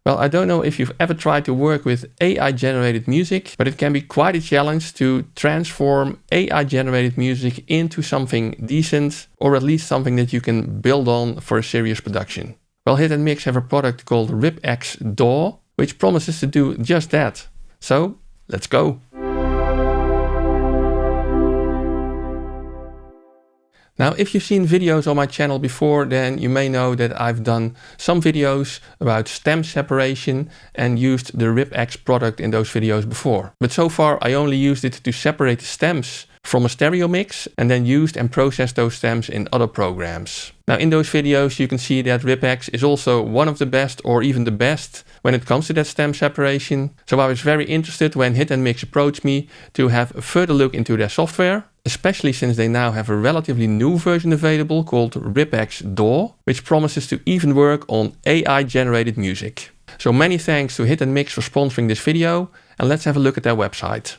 Well, I don't know if you've ever tried to work with AI-generated music, but it can be quite a challenge to transform AI-generated music into something decent, or at least something that you can build on for a serious production. Well, Hit'n'MIx have a product called RipX DAW, which promises to do just that. So, let's go! Now, if you've seen videos on my channel before, then you may know that I've done some videos about stem separation and used the RipX product in those videos before. But so far, I only used it to separate the stems from a stereo mix and then used and processed those stems in other programs. Now, in those videos, you can see that RipX is also one of the best or even the best when it comes to that stem separation. So I was very interested when Hit'n'MIx approached me to have a further look into their software, especially since they now have a relatively new version available called RipX DAW, which promises to even work on AI-generated music. So many thanks to Hit'n'MIx for sponsoring this video, and let's have a look at their website.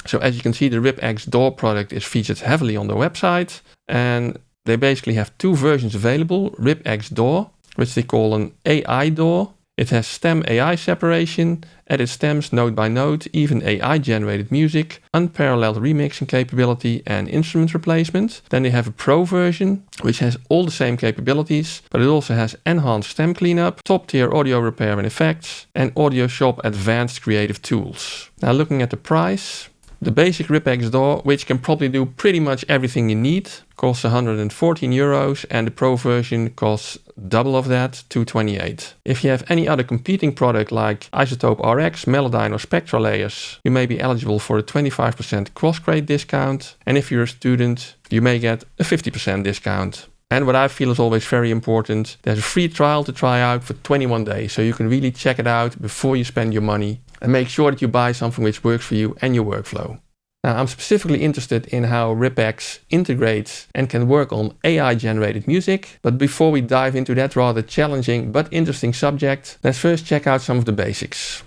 So as you can see, the RipX DAW product is featured heavily on their website, and they basically have two versions available: RipX DAW, which they call an AI DAW. It has stem AI separation, edit stems note by note, even AI-generated music, unparalleled remixing capability and instrument replacement. Then they have a Pro version, which has all the same capabilities, but it also has enhanced stem cleanup, top-tier audio repair and effects, and Audio Shop advanced creative tools. Now looking at the price, the basic RipX DAW, which can probably do pretty much everything you need, costs €114, and the Pro version costs double of that, $228. If you have any other competing product like Isotope RX, Melodyne or Spectra layers, you may be eligible for a 25% cross-grade discount, and if you're a student, you may get a 50% discount. And what I feel is always very important, there's a free trial to try out for 21 days, so you can really check it out before you spend your money and make sure that you buy something which works for you and your workflow. Now, I'm specifically interested in how RipX integrates and can work on AI-generated music, but before we dive into that rather challenging but interesting subject, let's first check out some of the basics.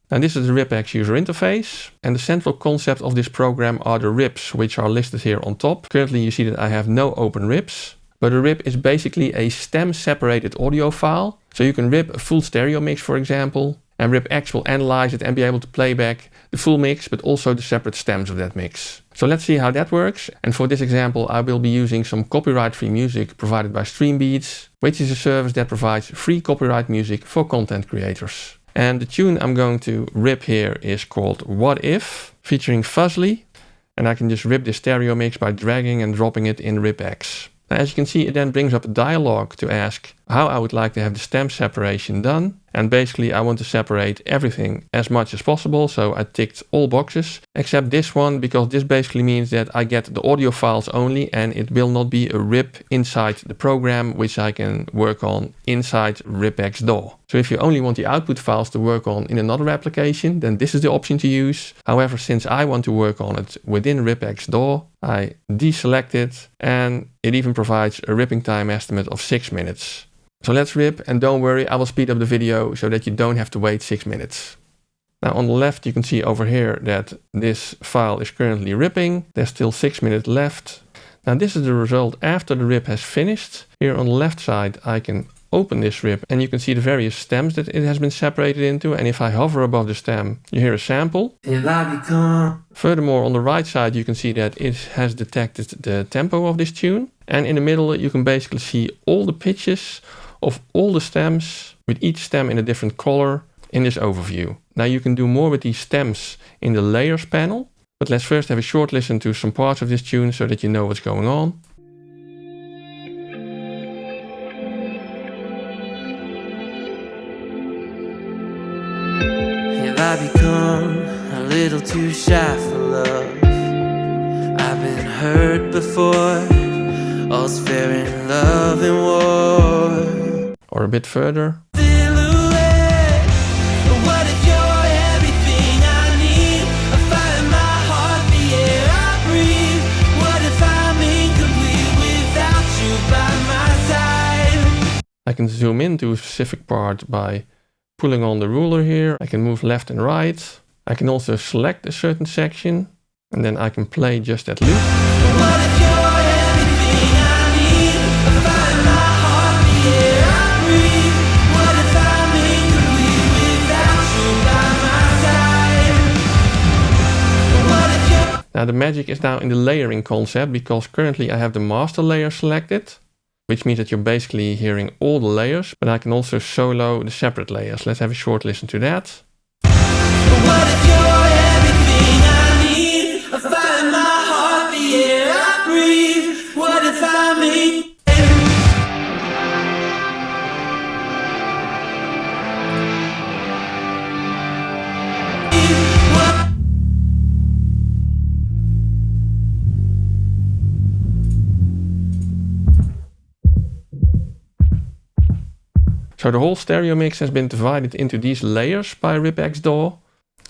Now, this is the RipX user interface, and the central concept of this program are the rips, which are listed here on top. Currently, you see that I have no open rips, but a rip is basically a stem-separated audio file, so you can rip a full stereo mix, for example, and RipX will analyze it and be able to play back the full mix, but also the separate stems of that mix. So let's see how that works. And for this example, I will be using some copyright-free music provided by Streambeats, which is a service that provides free copyright music for content creators. And the tune I'm going to rip here is called What If, featuring Fuzzly. And I can just rip this stereo mix by dragging and dropping it in RipX. Now, as you can see, it then brings up a dialog to ask how I would like to have the stem separation done. And basically, I want to separate everything as much as possible. So I ticked all boxes except this one, because this basically means that I get the audio files only and it will not be a rip inside the program, which I can work on inside RipX DAW. So if you only want the output files to work on in another application, then this is the option to use. However, since I want to work on it within RipX DAW, I deselect it, and it even provides a ripping time estimate of 6 minutes. So let's rip, and don't worry, I will speed up the video so that you don't have to wait 6 minutes. Now on the left you can see over here that this file is currently ripping. There's still 6 minutes left. Now this is the result after the rip has finished. Here on the left side I can open this rip and you can see the various stems that it has been separated into, and if I hover above the stem you hear a sample. Furthermore, on the right side you can see that it has detected the tempo of this tune, and in the middle you can basically see all the pitches of all the stems, with each stem in a different color in this overview. Now you can do more with these stems in the layers panel, but let's first have a short listen to some parts of this tune so that you know what's going on. Have I become a little too shy for love? I've been hurt before. All's fair in love and war. Or a bit further. I can zoom into a specific part by pulling on the ruler here. I can move left and right. I can also select a certain section, and then I can play just that loop. Now the magic is now in the layering concept, because currently I have the master layer selected, which means that you're basically hearing all the layers, but I can also solo the separate layers. Let's have a short listen to that. What if you're everything I need? I find my heart, the air I breathe. What if I mean? So the whole stereo mix has been divided into these layers by RipX DAW.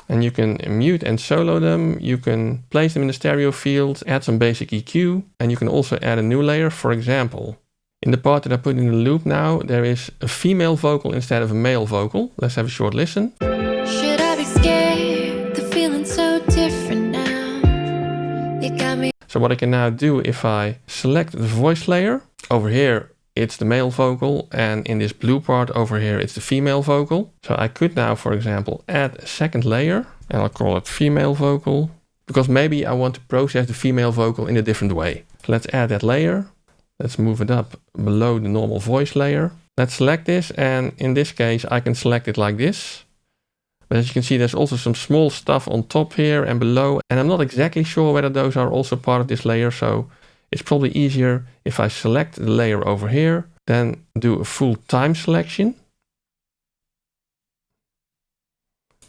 And you can mute and solo them, you can place them in the stereo field, add some basic EQ, and you can also add a new layer. For example, in the part that I put in the loop now, there is a female vocal instead of a male vocal. Let's have a short listen. Should I be scared? The feeling's so different now. You got me. So what I can now do, if I select the voice layer, over here it's the male vocal, and in this blue part over here it's the female vocal. So I could now, for example, add a second layer, and I'll call it female vocal, because maybe I want to process the female vocal in a different way. So let's add that layer. Let's move it up below the normal voice layer. Let's select this, and in this case I can select it like this. But as you can see, there's also some small stuff on top here and below, and I'm not exactly sure whether those are also part of this layer, so it's probably easier if I select the layer over here, then do a full time selection.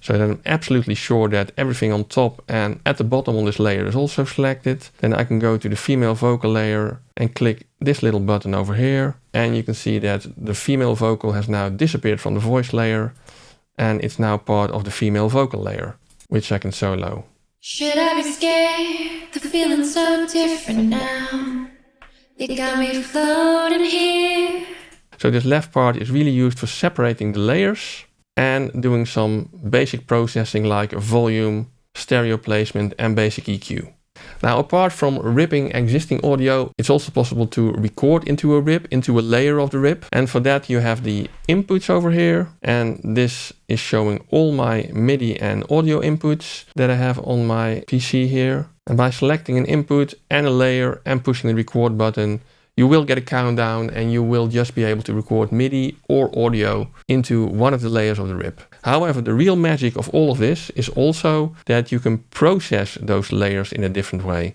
So then I'm absolutely sure that everything on top and at the bottom on this layer is also selected. Then I can go to the female vocal layer and click this little button over here. And you can see that the female vocal has now disappeared from the voice layer, and it's now part of the female vocal layer, which I can solo. Should I be scared? The feeling's so different now. You got me floating here. So this left part is really used for separating the layers and doing some basic processing like volume, stereo placement, and basic EQ. Now, apart from ripping existing audio, it's also possible to record into a rip, into a layer of the rip. And for that you have the inputs over here. And this is showing all my MIDI and audio inputs that I have on my PC here. And by selecting an input and a layer and pushing the record button, you will get a countdown and you will just be able to record MIDI or audio into one of the layers of the rip. However, the real magic of all of this is also that you can process those layers in a different way.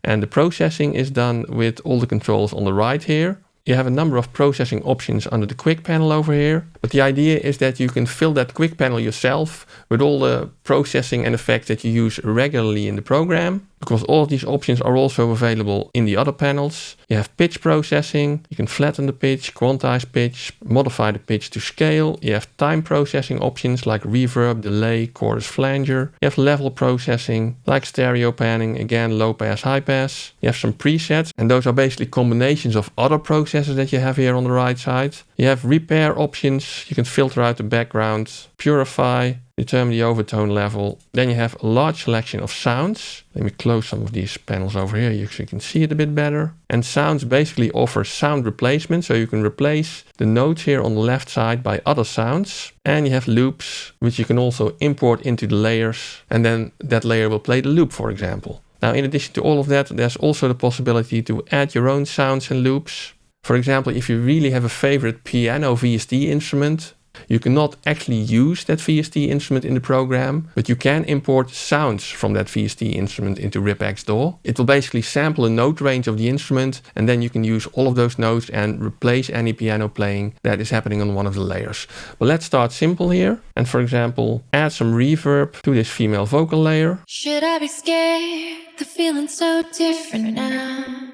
And the processing is done with all the controls on the right here. You have a number of processing options under the quick panel over here. But the idea is that you can fill that quick panel yourself with all the processing and effects that you use regularly in the program, because all of these options are also available in the other panels. You have pitch processing, you can flatten the pitch, quantize pitch, modify the pitch to scale. You have time processing options like reverb, delay, chorus, flanger. You have level processing like stereo panning, again low pass, high pass. You have some presets, and those are basically combinations of other processors that you have here on the right side. You have repair options, you can filter out the background, purify, determine the overtone level. Then you have a large selection of sounds. Let me close some of these panels over here so you can see it a bit better. And sounds basically offer sound replacement, so you can replace the notes here on the left side by other sounds. And you have loops, which you can also import into the layers, and then that layer will play the loop, for example. Now, in addition to all of that, there's also the possibility to add your own sounds and loops. For example, if you really have a favorite piano VST instrument, you cannot actually use that VST instrument in the program, but you can import sounds from that VST instrument into RipX DAW. It will basically sample a note range of the instrument, and then you can use all of those notes and replace any piano playing that is happening on one of the layers. But let's start simple here, and for example, add some reverb to this female vocal layer. Should I be scared? The feeling's so different now.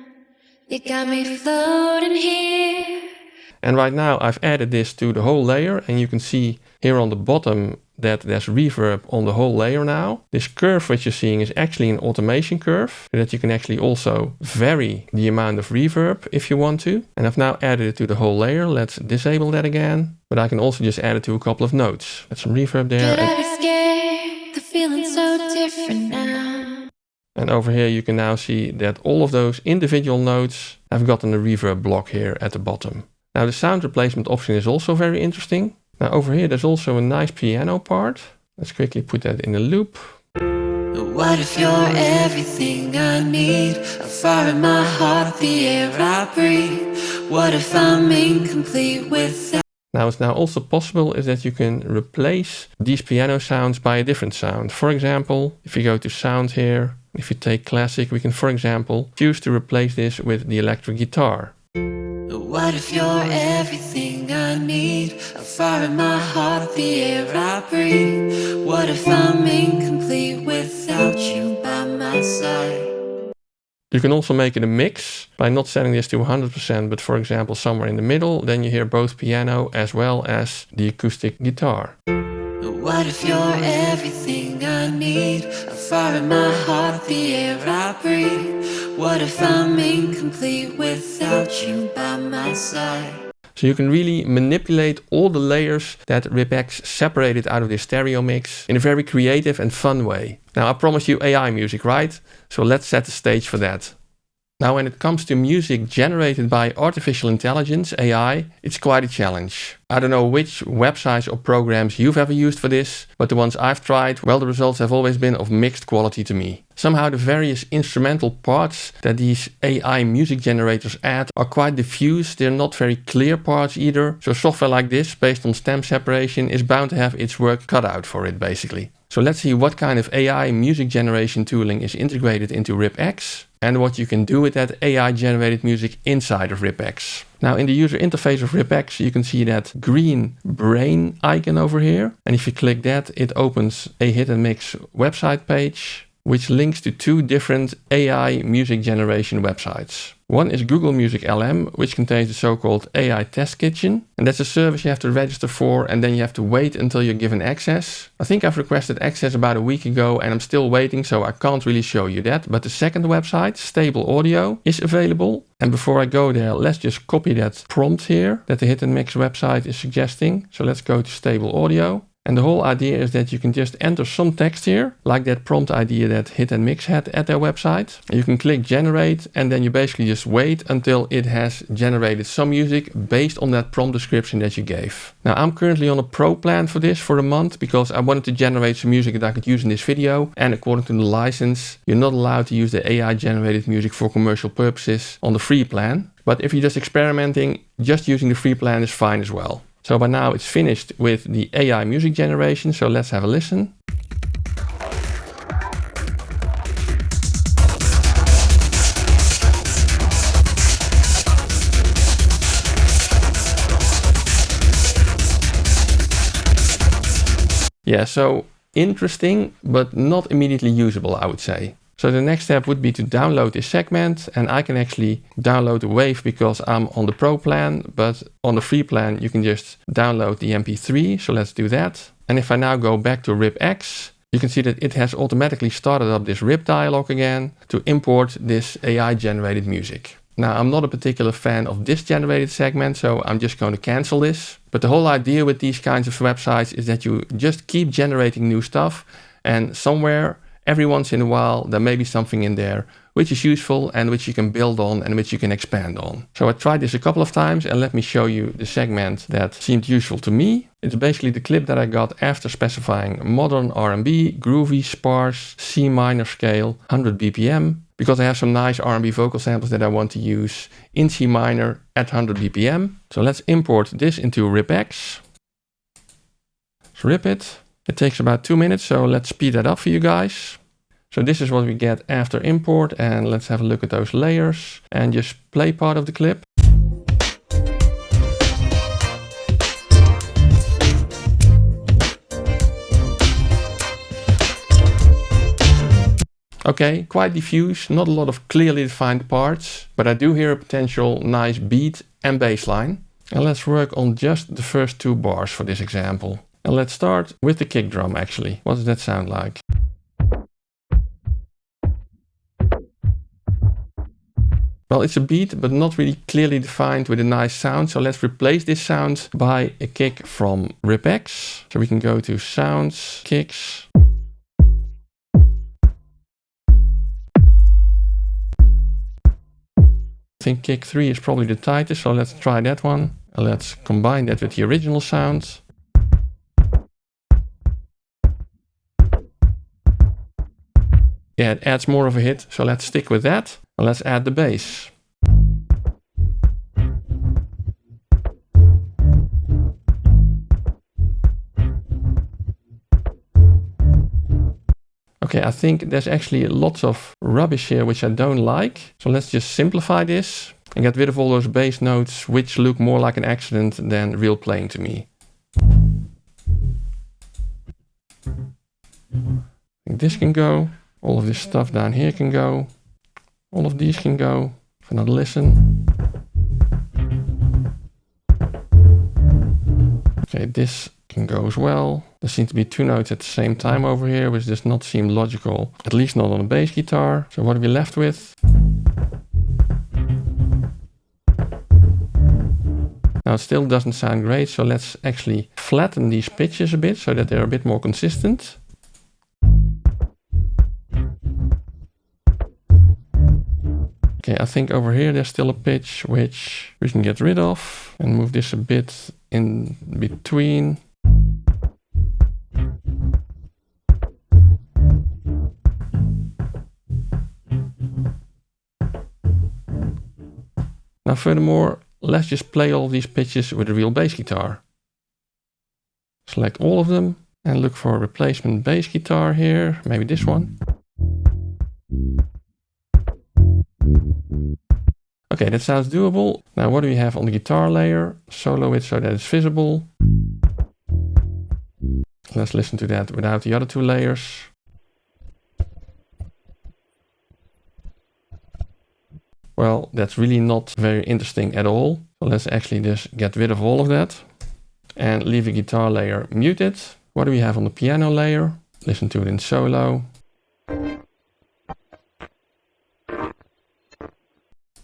You got me floating here. And right now I've added this to the whole layer, and you can see here on the bottom that there's reverb on the whole layer now. This curve which you're seeing is actually an automation curve, so that you can actually also vary the amount of reverb if you want to. And I've now added it to the whole layer. Let's disable that again. But I can also just add it to a couple of notes. Add some reverb there. Should I be scared? The feeling's so different now. And over here you can now see that all of those individual notes have gotten a reverb block here at the bottom. Now the sound replacement option is also very interesting. Now over here there's also a nice piano part. Let's quickly put that in a loop. What if you're everything I need? A fire in my heart, the air I breathe. What if I'm incomplete without? Now, what's now also possible is that you can replace these piano sounds by a different sound. For example, if you go to sound here, if you take classic, we can, for example, choose to replace this with the electric guitar. What if you're everything I need? A fire in my heart, the air I breathe. What if I'm incomplete without you by my side? You can also make it a mix by not setting this to 100%, but for example, somewhere in the middle, then you hear both piano as well as the acoustic guitar. What if you're everything I need? A fire in my heart, the air I breathe. What if I'm incomplete without you by my side? So you can really manipulate all the layers that RipX separated out of this stereo mix in a very creative and fun way. Now, I promised you AI music, right? So let's set the stage for that. Now, when it comes to music generated by artificial intelligence, AI, it's quite a challenge. I don't know which websites or programs you've ever used for this, but the ones I've tried, well, the results have always been of mixed quality to me. Somehow the various instrumental parts that these AI music generators add are quite diffuse. They're not very clear parts either. So software like this, based on stem separation, is bound to have its work cut out for it, basically. So let's see what kind of AI music generation tooling is integrated into RipX and what you can do with that AI generated music inside of RipX. Now, in the user interface of RipX, you can see that green brain icon over here. And if you click that, it opens a Hit'n'MIx website page, which links to two different AI music generation websites. One is Google Music LM, which contains the so-called AI Test Kitchen. And that's a service you have to register for, and then you have to wait until you're given access. I think I've requested access about a week ago, and I'm still waiting, so I can't really show you that. But the second website, Stable Audio, is available. And before I go there, let's just copy that prompt here that the Hit'n'MIx website is suggesting. So let's go to Stable Audio. And the whole idea is that you can just enter some text here, like that prompt idea that Hit'n'MIx had at their website. You can click generate, and then you basically just wait until it has generated some music based on that prompt description that you gave. Now, I'm currently on a pro plan for this for a month because I wanted to generate some music that I could use in this video. And according to the license, you're not allowed to use the AI generated music for commercial purposes on the free plan. But if you're just experimenting, just using the free plan is fine as well. So by now it's finished with the AI music generation, so let's have a listen. Yeah, so interesting, but not immediately usable, I would say. So the next step would be to download this segment, and I can actually download the WAV because I'm on the pro plan, but on the free plan you can just download the MP3, so let's do that. And if I now go back to RipX, you can see that it has automatically started up this RIP dialog again to import this AI generated music. Now, I'm not a particular fan of this generated segment, so I'm just going to cancel this. But the whole idea with these kinds of websites is that you just keep generating new stuff, and somewhere every once in a while, there may be something in there which is useful and which you can build on and which you can expand on. So I tried this a couple of times, and let me show you the segment that seemed useful to me. It's basically the clip that I got after specifying modern R&B, groovy, sparse, C minor scale, 100 BPM, because I have some nice R&B vocal samples that I want to use in C minor at 100 BPM. So let's import this into RipX. Let's rip it. It takes about 2 minutes, so let's speed that up for you guys. So this is what we get after import, and let's have a look at those layers and just play part of the clip. Okay, quite diffuse, not a lot of clearly defined parts, but I do hear a potential nice beat and bass line. And let's work on just the first 2 bars for this example. And let's start with the kick drum actually. What does that sound like? Well, it's a beat, but not really clearly defined with a nice sound. So let's replace this sound by a kick from RipX. So we can go to Sounds, Kicks. I think kick 3 is probably the tightest, so let's try that one. And let's combine that with the original sound. Yeah, it adds more of a hit, so let's stick with that. And let's add the bass. Okay, I think there's actually lots of rubbish here which I don't like. So let's just simplify this and get rid of all those bass notes which look more like an accident than real playing to me. I think this can go. All of this stuff down here can go. All of these can go. Have another listen. Okay, this can go as well. There seem to be two notes at the same time over here, which does not seem logical, at least not on a bass guitar. So what are we left with? Now it still doesn't sound great, so let's actually flatten these pitches a bit so that they're a bit more consistent. Okay, I think over here there's still a pitch which we can get rid of and move this a bit in between. Now furthermore, let's just play all these pitches with a real bass guitar. Select all of them and look for a replacement bass guitar here, maybe this one. Okay, that sounds doable. Now what do we have on the guitar layer? Solo it so that it's visible. Let's listen to that without the other two layers. Well, that's really not very interesting at all. So let's actually just get rid of all of that and leave the guitar layer muted. What do we have on the piano layer? Listen to it in solo.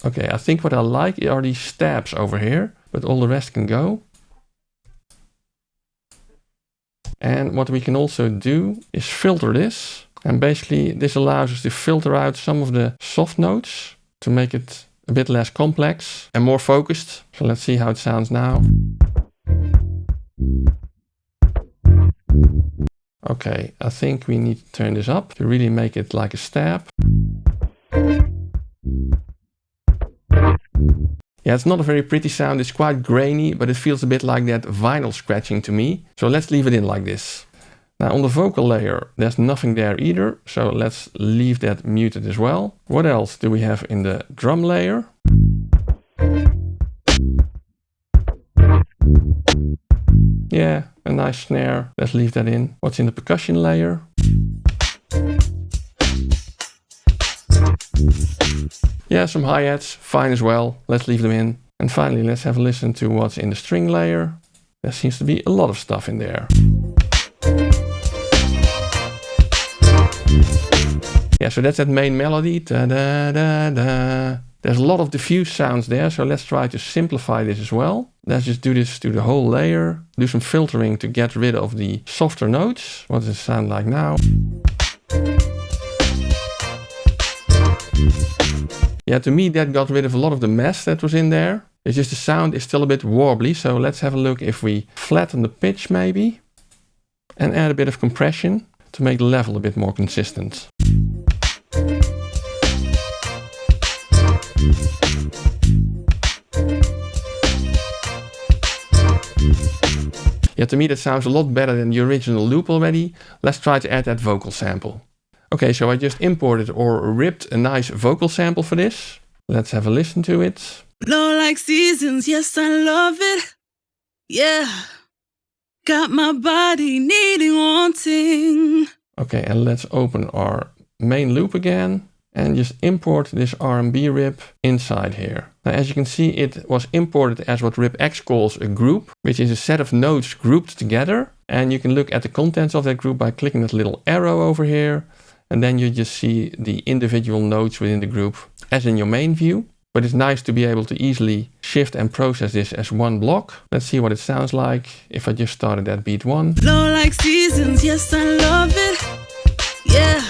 Okay, I think what I like are these stabs over here, but all the rest can go. And what we can also do is filter this. And basically this allows us to filter out some of the soft notes to make it a bit less complex and more focused. So let's see how it sounds now. Okay, I think we need to turn this up to really make it like a stab. Yeah, it's not a very pretty sound, it's quite grainy, but it feels a bit like that vinyl scratching to me. So let's leave it in like this. Now on the vocal layer, there's nothing there either, so let's leave that muted as well. What else do we have in the drum layer? Yeah, a nice snare, let's leave that in. What's in the percussion layer? Yeah, some hi-hats, fine as well, let's leave them in. And finally, let's have a listen to what's in the string layer. There seems to be a lot of stuff in there. Yeah, so that's that main melody. Da, da, da, da. There's a lot of diffuse sounds there, so let's try to simplify this as well. Let's just do this to the whole layer. Do some filtering to get rid of the softer notes. What does it sound like now? Yeah, to me that got rid of a lot of the mess that was in there. It's just the sound is still a bit wobbly, so let's have a look if we flatten the pitch maybe and add a bit of compression to make the level a bit more consistent. Yeah, to me that sounds a lot better than the original loop already. Let's try to add that vocal sample. Okay, so I just imported or ripped a nice vocal sample for this. Let's have a listen to it. Blow like seasons, yes, I love it. Yeah, got my body needing, wanting. Okay, and let's open our main loop again and just import this R&B rip inside here. Now, as you can see, it was imported as what RipX calls a group, which is a set of notes grouped together. And you can look at the contents of that group by clicking that little arrow over here. And then you just see the individual notes within the group as in your main view. But it's nice to be able to easily shift and process this as one block. Let's see what it sounds like if I just started at beat 1. Blow like seasons, yes, I love it. Yeah.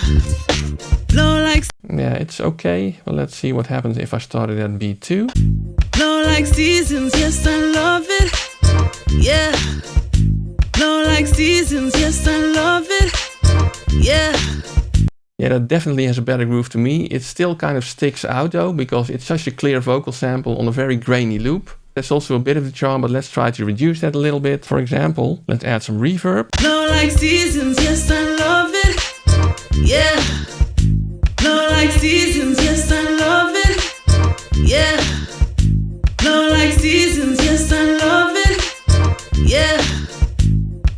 Blow like... Yeah, it's okay. Well, let's see what happens if I started at beat 2. Blow like seasons, yes, I love it. Yeah. Blow like seasons, yes, I love it. Yeah. Yeah, that definitely has a better groove to me. It still kind of sticks out though, because it's such a clear vocal sample on a very grainy loop. That's also a bit of the charm, but let's try to reduce that a little bit. For example, let's add some reverb. No like seasons, yes I love it. Yeah. No like seasons, yes I love it. Yeah. No like seasons, yes I love it. Yeah.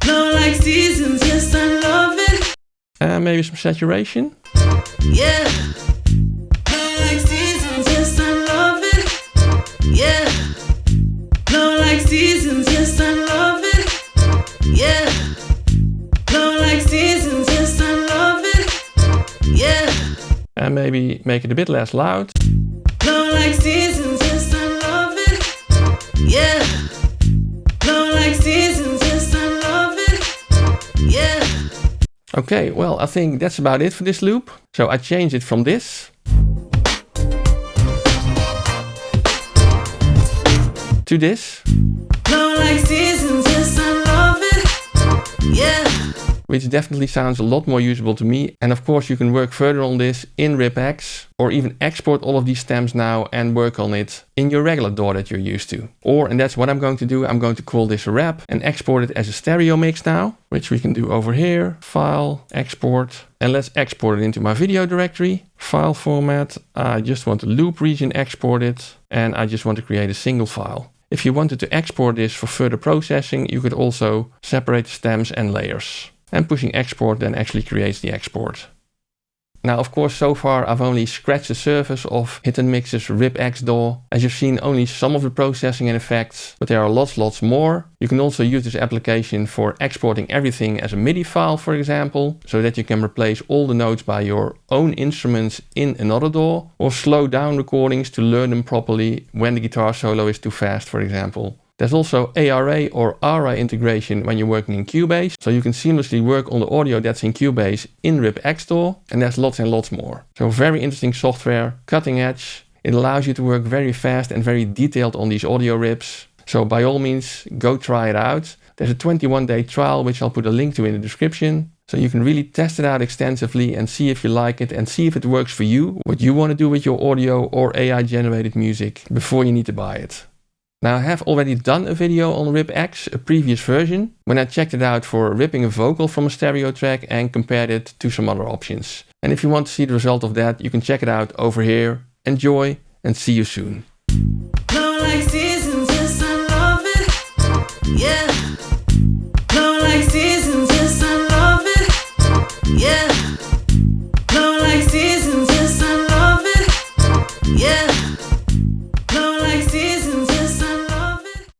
No like seasons, yes I love it. And maybe some saturation. Yeah. No like seasons, yes I love it. Yeah. No like seasons, yes I love it. Yeah. No like seasons, yes I love it. Yeah. And maybe make it a bit less loud. No like seasons, yes I love it. Yeah. No like seasons, yes I love it. Yeah. Okay, well, I think that's about it for this loop. So I changed it from this to this. No like seasons, yes I love it. Yeah. Which definitely sounds a lot more usable to me. And of course you can work further on this in RipX, or even export all of these stems now and work on it in your regular DAW that you're used to. Or, and that's what I'm going to do, I'm going to call this a rap and export it as a stereo mix now, which we can do over here, File, Export, and let's export it into my video directory. File format, I just want the loop region exported, and I just want to create a single file. If you wanted to export this for further processing, you could also separate the stems and layers. And pushing export then actually creates the export. Now, of course, so far I've only scratched the surface of Hit'n'Mix's RipX DAW. As you've seen, only some of the processing and effects, but there are lots more. You can also use this application for exporting everything as a MIDI file, for example, so that you can replace all the notes by your own instruments in another DAW, or slow down recordings to learn them properly when the guitar solo is too fast, for example. There's also ARA or ARA integration when you're working in Cubase, so you can seamlessly work on the audio that's in Cubase in RipX DAW, and there's lots and lots more. So very interesting software, cutting edge. It allows you to work very fast and very detailed on these audio rips. So by all means, go try it out. There's a 21-day trial, which I'll put a link to in the description. So you can really test it out extensively and see if you like it and see if it works for you, what you want to do with your audio or AI generated music before you need to buy it. Now, I have already done a video on RipX, a previous version, when I checked it out for ripping a vocal from a stereo track and compared it to some other options. And if you want to see the result of that, you can check it out over here. Enjoy and see you soon.